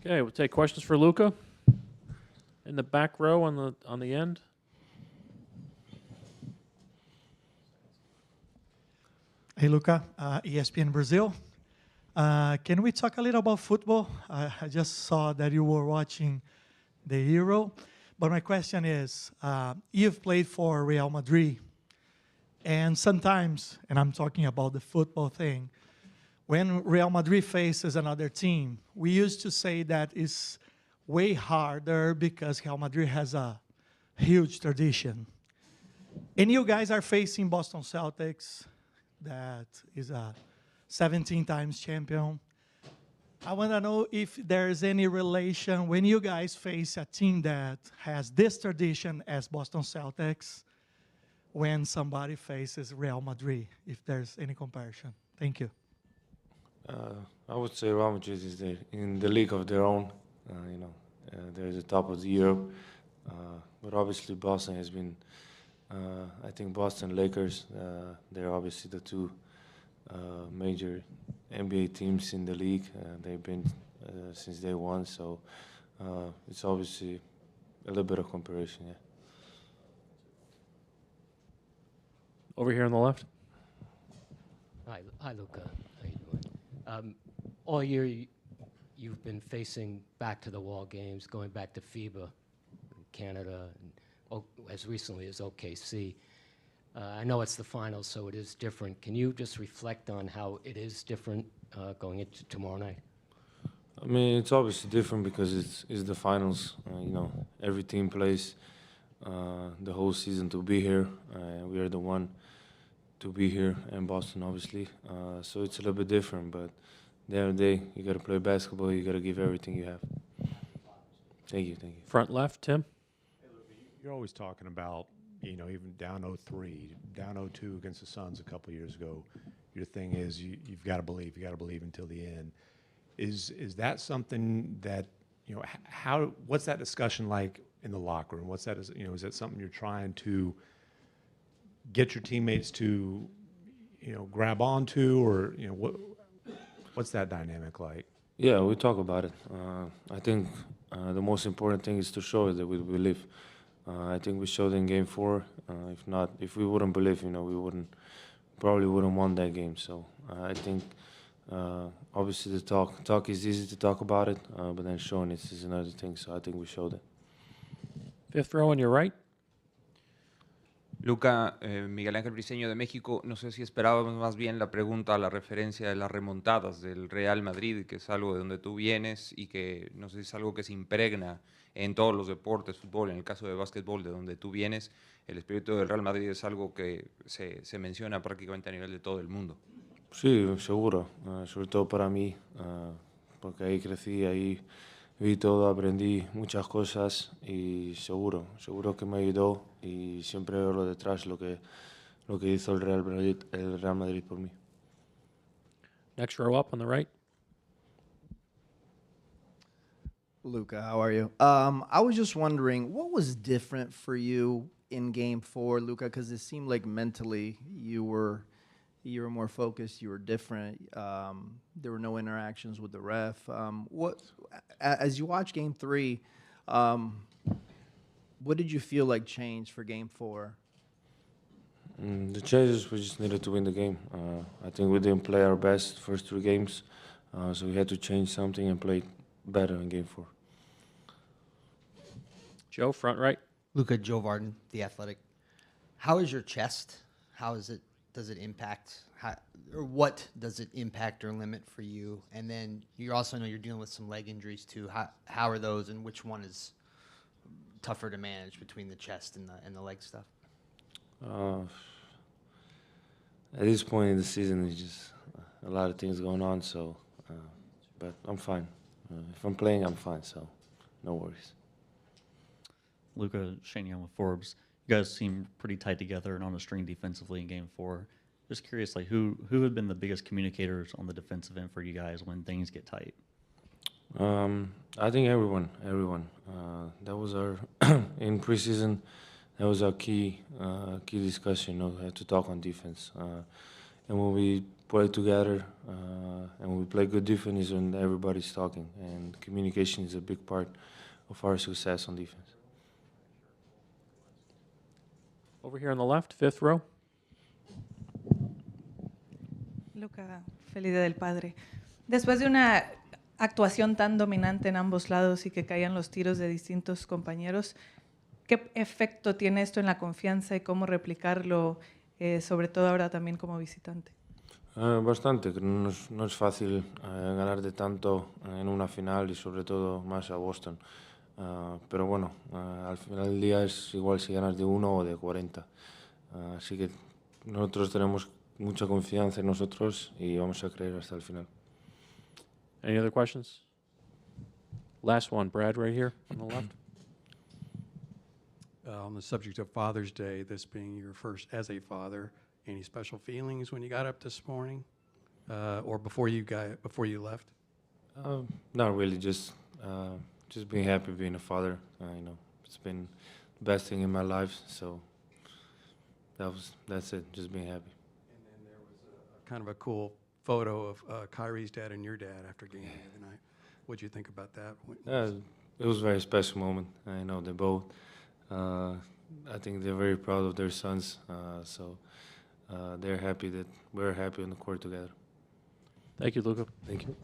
Okay, we'll take questions for Luka. In the back row on the end. Hey, Luka, ESPN Brazil. Can we talk a little about football? I just saw that you were watching the Euro, but my question is, you've played for Real Madrid, and sometimes, and I'm talking about the football thing, when Real Madrid faces another team, we used to say that it's way harder because Real Madrid has a huge tradition. And you guys are facing Boston Celtics, that is a 17 times champion. I want to know if there's any relation when you guys face a team that has this tradition as Boston Celtics when somebody faces Real Madrid, if there's any comparison. Thank you. I would say Real Madrid is in the league of their own. They're the top of the Europe. But obviously Boston has been, I think Boston Lakers, they're obviously the two major NBA teams in the league. They've been since day one, so it's obviously a little bit of comparison, yeah. Over here on the left. Hi, Luka. How you doing? All year you've been facing back-to-the-wall games, going back to FIBA, in Canada, and as recently as OKC. I know it's the finals, so it is different. Can you just reflect on how it is different going into tomorrow night? I mean, it's obviously different because it's the finals. Every team plays the whole season to be here. We are the one to be here in Boston, obviously. So it's a little bit different, but the end of the day, you got to play basketball. You got to give everything you have. Thank you. Front left, Tim. You're always talking about, even down 0-3, down 0-2 against the Suns a couple years ago. Your thing is you've got to believe. You got to believe until the end. Is that something that what's that discussion like in the locker room? What's that? Is that something you're trying to get your teammates to grab onto, or what's that dynamic like? Yeah, we talk about it. I think the most important thing is to show that we believe. I think we showed in Game 4. If we wouldn't believe, we probably wouldn't won that game. So I think obviously the talk is easy to talk about it, but then showing it is another thing. So I think we showed it. Fifth row on your right. Luka, Miguel Ángel Briceño de México, no sé si esperábamos más bien la pregunta a la referencia de las remontadas del Real Madrid, que es algo de donde tú vienes y que no sé si es algo que se impregna en todos los deportes, fútbol, en el caso de básquetbol, de donde tú vienes, el espíritu del Real Madrid es algo que se menciona prácticamente a nivel de todo el mundo. Sí, seguro, sobre todo para mí, porque ahí crecí, ahí vi todo, aprendí muchas cosas y seguro que me ayudó y siempre veo lo detrás, lo que hizo el Real Madrid por mí. Next row up on the right. Luka, how are you? I was just wondering, what was different for you in Game 4, Luka? Because it seemed like mentally you were more focused, you were different. There were no interactions with the ref. As you watch Game 3, what did you feel like changed for Game 4? The changes, we just needed to win the game. I think we didn't play our best first 3 games, so we had to change something and play better in Game 4. Joe, front right. Luka, Joe Varden, The Athletic. How is your chest? Does it impact, or what does it impact or limit for you? And then you also know you're dealing with some leg injuries too. How are those, and which one is tougher to manage between the chest and the leg stuff? At this point in the season, it's just a lot of things going on. So, but I'm fine. If I'm playing, I'm fine. So, no worries. Luka, Shane Young with Forbes. You guys seem pretty tight together and on a string defensively in Game 4. Just curious, who have been the biggest communicators on the defensive end for you guys when things get tight? I think everyone. That was our in preseason. That was our key discussion. Had to talk on defense. And when we play together, and we play good defense when everybody's talking. And communication is a big part of our success on defense. Over here on the left, fifth row. Luka, feliz Día del Padre. Después de una actuación tan dominante en ambos lados y que caían los tiros de distintos compañeros, ¿qué efecto tiene esto en la confianza y cómo replicarlo, sobre todo ahora también como visitante? Bastante, que no es fácil ganar de tanto en una final y sobre todo más a Boston. Pero bueno, al final del día es igual si ganas de 1 o de 40. Así que nosotros tenemos mucha confianza en nosotros y vamos a creer hasta el final. Any other questions? Last one, Brad, right here on the left. On the subject of Father's Day, this being your first as a father, any special feelings when you got up this morning, or before you left? Not really, just being happy being a father. You know, it's been the best thing in my life, so that's it, just being happy. And then there was kind of a cool photo of Kyrie's dad and your dad after game the other night. What'd you think about that? It was a very special moment. I know they both. I think they're very proud of their sons, so they're happy that we're happy on the court together. Thank you, Luka. Thank you.